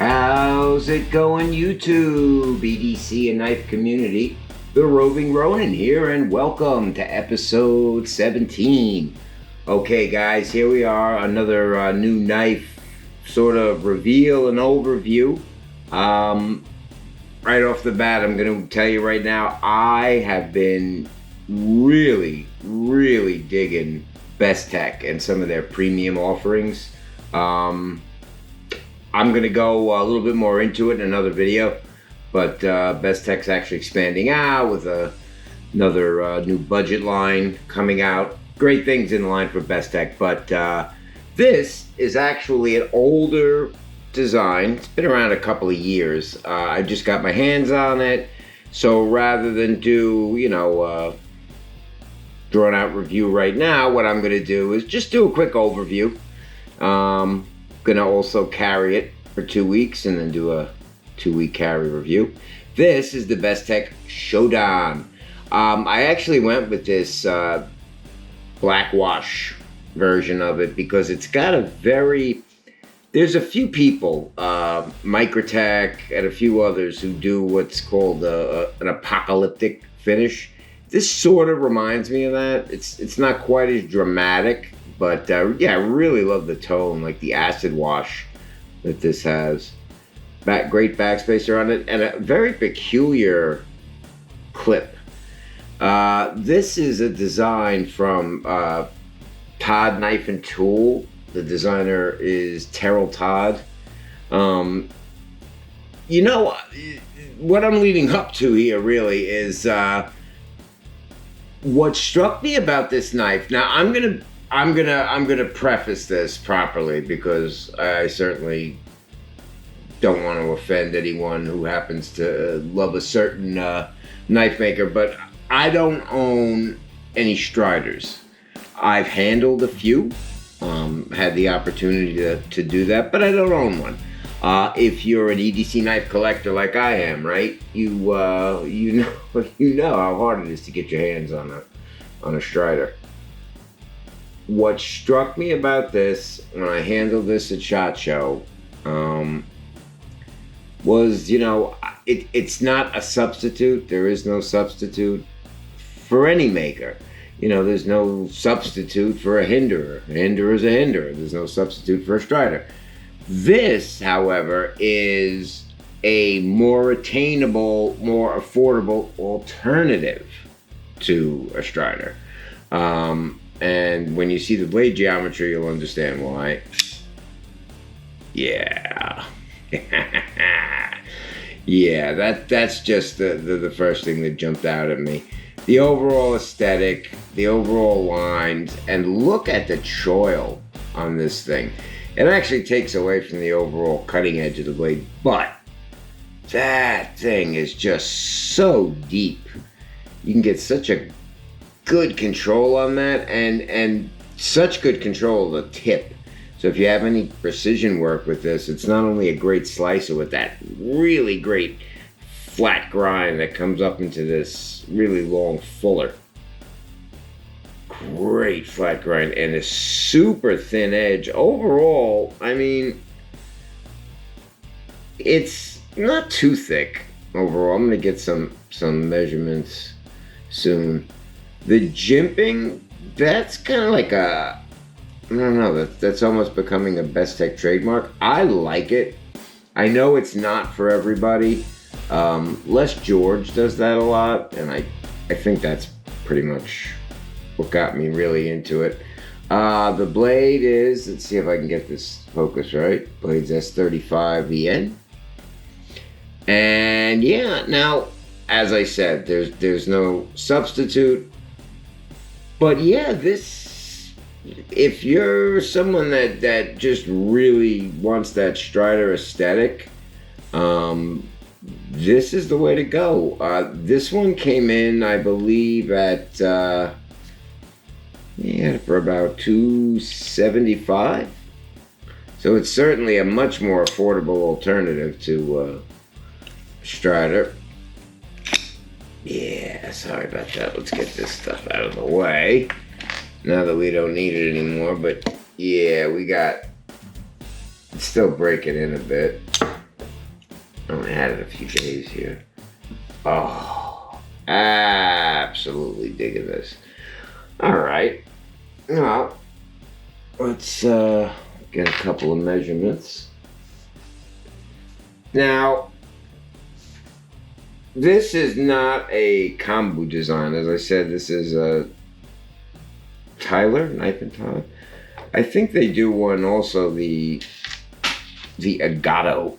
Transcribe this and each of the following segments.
How's it going, YouTube, EDC and Knife community? The Roving Ronin here, and welcome to episode 17. Okay, guys, here we are, another new knife sort of reveal and overview. Right off the bat, I'm going to tell you right now, I have been really digging Bestech and some of their premium offerings. I'm going to go a little bit more into it in another video, but Bestech's actually expanding out with another new budget line coming out. Great things in line for Bestech, but this is actually an older design. It's been around a couple of years. I just got my hands on it, so rather than do, drawn out review right now, what I'm going to do is just do a quick overview. Gonna also carry it for 2 weeks and then do a 2-week carry review. This is the Bestech Shodan. I actually went with this black wash version of it because it's got a there's a few people, Microtech and a few others, who do what's called an apocalyptic finish. This sort of reminds me of that. It's not quite as dramatic, but yeah, I really love the tone, like the acid wash that this has. Great backspacer on it, and a very peculiar clip. This is a design from Todd Knife Tool. The designer is Teryl Todd. What I'm leading up to here really is what struck me about this knife. Now I'm gonna preface this properly because I certainly don't want to offend anyone who happens to love a certain knife maker, but I don't own any Striders. I've handled a few, had the opportunity to do that, but I don't own one. If you're an EDC knife collector like I am, right? You know how hard it is to get your hands on a Strider. What struck me about this when I handled this at SHOT Show was, it's not a substitute. There is no substitute for any maker. There's no substitute for a Hinderer. A Hinderer is a Hinderer. There's no substitute for a Strider. This, however, is a more attainable, more affordable alternative to a Strider. And when you see the blade geometry, you'll understand why. Yeah. Yeah, that's just the first thing that jumped out at me. The overall aesthetic, the overall lines, and look at the choil on this thing. It actually takes away from the overall cutting edge of the blade, but that thing is just so deep. You can get such a good control on that, and such good control of the tip. So if you have any precision work with this, it's not only a great slicer with that really great flat grind that comes up into this really long fuller. Great flat grind and a super thin edge. Overall, I mean, it's not too thick overall. I'm gonna get some measurements soon. The jimping, that's kind of like I don't know, that's almost becoming a Bestech trademark. I like it. I know it's not for everybody. Les George does that a lot, and I think that's pretty much what got me really into it. The blade is, let's see if I can get this focus right. Blade's S35VN. And yeah, now, as I said, there's no substitute. But yeah, if you're someone that just really wants that Strider aesthetic, this is the way to go. This one came in, I believe, at for about $275. So it's certainly a much more affordable alternative to Strider. Yeah, sorry about that. Let's get this stuff out of the way now that we don't need it anymore. But yeah, we got, it's still breaking in a bit. only had it a few days here. Oh, absolutely digging this. All right. Well, let's get a couple of measurements. Now, this is not a kombu design. As I said, this is a Tyler, Knife and Todd. I think they do one also, the Agato,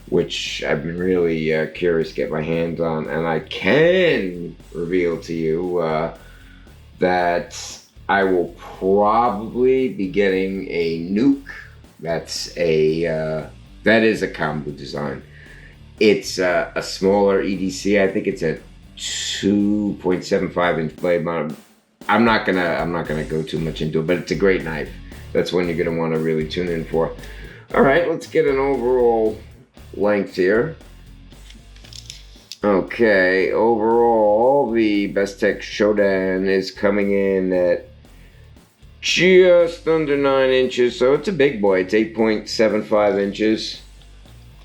which I've been really curious to get my hands on. And I can reveal to you that I will probably be getting a Nuke. That is a kombu design. It's a smaller EDC. I think it's a 2.75 inch blade mount. I'm not gonna go too much into it, but it's a great knife. That's one you're gonna want to really tune in for. All right, let's get an overall length here. Okay, overall the Bestech Shodan is coming in at just under 9 inches, so it's a big boy. It's 8.75 inches.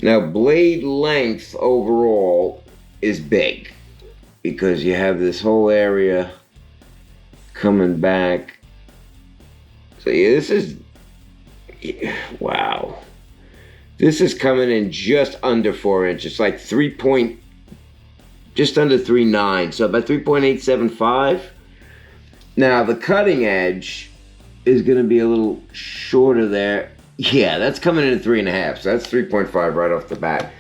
Now, blade length overall is big because you have this whole area coming back. So yeah, this is, wow. This is coming in just under 4 inches, like just under 3.9, so about 3.875. Now, the cutting edge is going to be a little shorter there. Yeah, that's coming in at 3.5, so that's 3.5 right off the bat,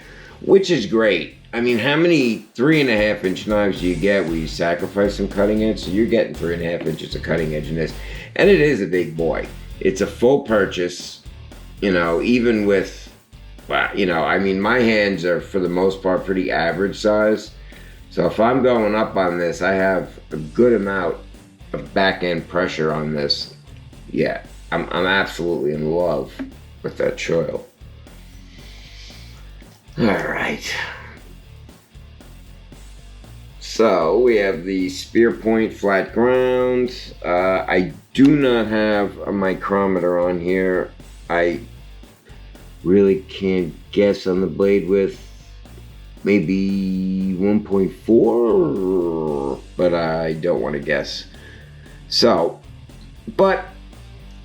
which is great. I mean, how many 3.5 inch knives do you get where you sacrifice some cutting edge? So you're getting 3.5 inches of cutting edge in this, and it is a big boy. It's a full purchase, you know, even with, well, you know, I mean, my hands are for the most part pretty average size, so if I'm going up on this, I have a good amount of back end pressure on this. Yeah, I'm absolutely in love with that choil. All right. So we have the spear point flat ground. I do not have a micrometer on here. I really can't guess on the blade width. Maybe 1.4, but I don't want to guess. So, but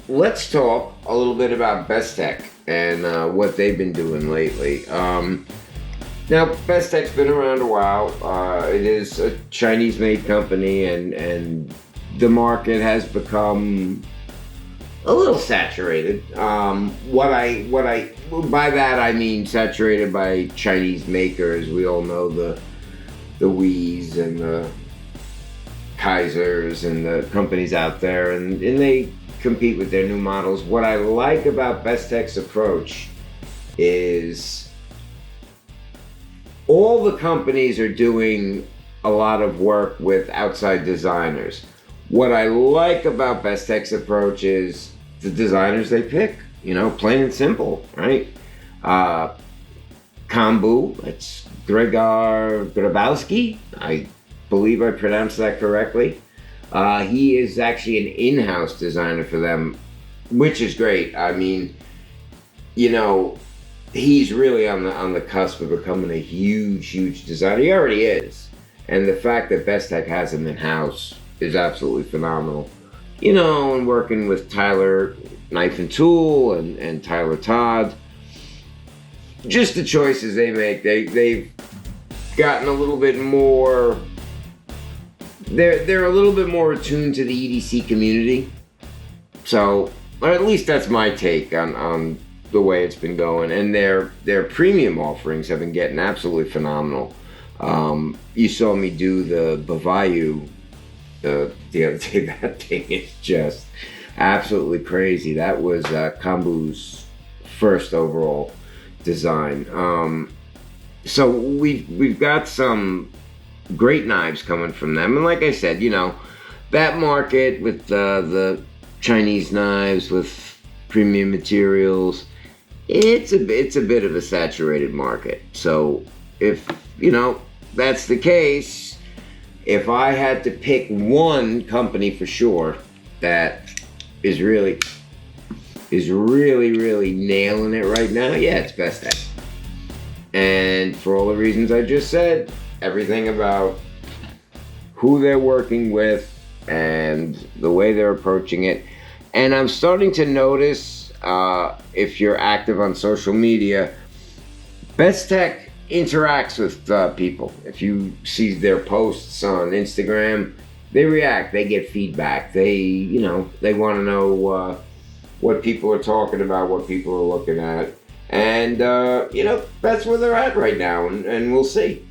let's talk a little bit about Bestech and what they've been doing lately. Now, Bestech's been around a while. It is a Chinese-made company, and the market has become a little saturated. By that I mean saturated by Chinese makers. We all know the Wies and the Kaisers and the companies out there, and they compete with their new models. What I like about Bestech's approach is all the companies are doing a lot of work with outside designers. What I like about Bestech's approach is the designers they pick, you know, plain and simple, right? Kombu, it's Gregor Grabowski. I believe I pronounced that correctly. He is actually an in-house designer for them, which is great. I mean, you know, he's really on the cusp of becoming a huge designer. He already is. And the fact that Bestech has him in-house is absolutely phenomenal. You know, and working with Tyler Knife and Tool and Teryl Todd, just the choices they make, they've gotten a little bit more, they're a little bit more attuned to the EDC community. So, or at least that's my take on the way it's been going, and their premium offerings have been getting absolutely phenomenal. You saw me do the Bavayu the other day. That thing is just absolutely crazy. That was Kombu's first overall design. So we've got some great knives coming from them, and like I said, you know, that market with the Chinese knives with premium materials, it's a bit of a saturated market. So if, you know, that's the case, if I had to pick one company for sure that is really nailing it right now, yeah, it's Bestech. And for all the reasons I just said, everything about who they're working with and the way they're approaching it. And I'm starting to notice, if you're active on social media, Bestech interacts with people. If you see their posts on Instagram, they react, they get feedback. They want to know what people are talking about, what people are looking at. And, that's where they're at right now, and we'll see.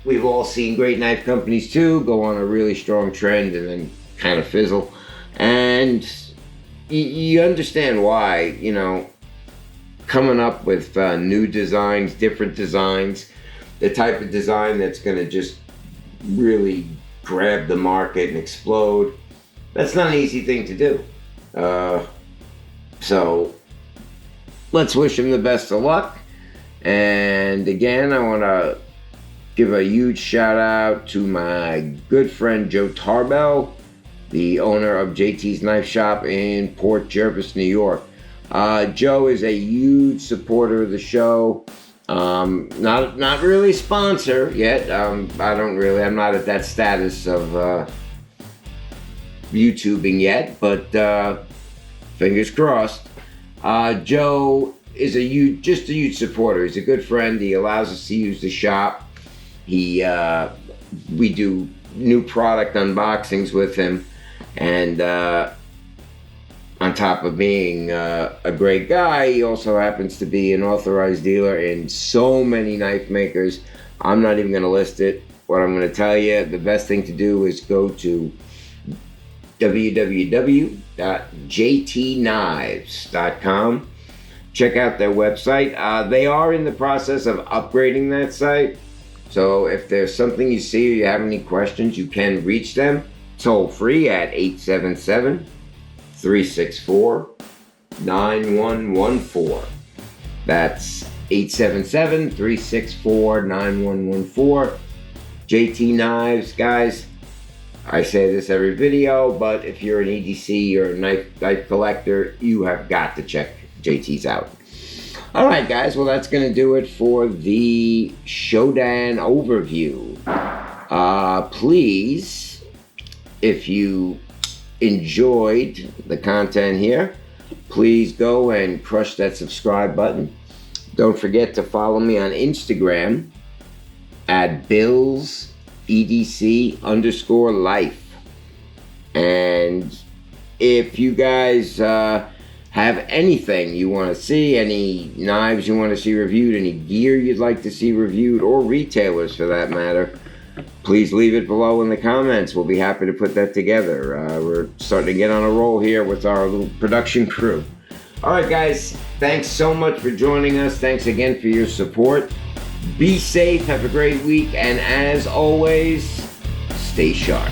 We've all seen great knife companies too go on a really strong trend and then kind of fizzle. And you understand why, coming up with new designs, different designs, the type of design that's going to just really grab the market and explode. That's not an easy thing to do. So let's wish him the best of luck. And again, I want to give a huge shout out to my good friend Joe Tarbell, the owner of JT's Knife Shop in Port Jervis, New York. Joe is a huge supporter of the show. Not really a sponsor yet. I'm not at that status of YouTubing yet, but fingers crossed. Joe is just a huge supporter. He's a good friend. He allows us to use the shop. We do new product unboxings with him, and on top of being a great guy, he also happens to be an authorized dealer in so many knife makers. I'm not even going to list it. What I'm going to tell you, the best thing to do is go to www.jtknives.com. Check out their website. They are in the process of upgrading that site. So if there's something you see or you have any questions, you can reach them toll free at 877-364-9114. That's 877-364-9114. JT Knives, guys. I say this every video, but if you're an EDC or a knife collector, you have got to check JT's out. All right, guys. Well, that's going to do it for the Shodan overview. Please, if you enjoyed the content here, please go and crush that subscribe button. Don't forget to follow me on Instagram at BillsEDC_life. And if you guys have anything you want to see, any knives you want to see reviewed, any gear you'd like to see reviewed, or retailers for that matter, please leave it below in the comments. We'll be happy to put that together. We're starting to get on a roll here with our little production crew. All right, guys. Thanks so much for joining us. Thanks again for your support. Be safe. Have a great week. And as always, stay sharp.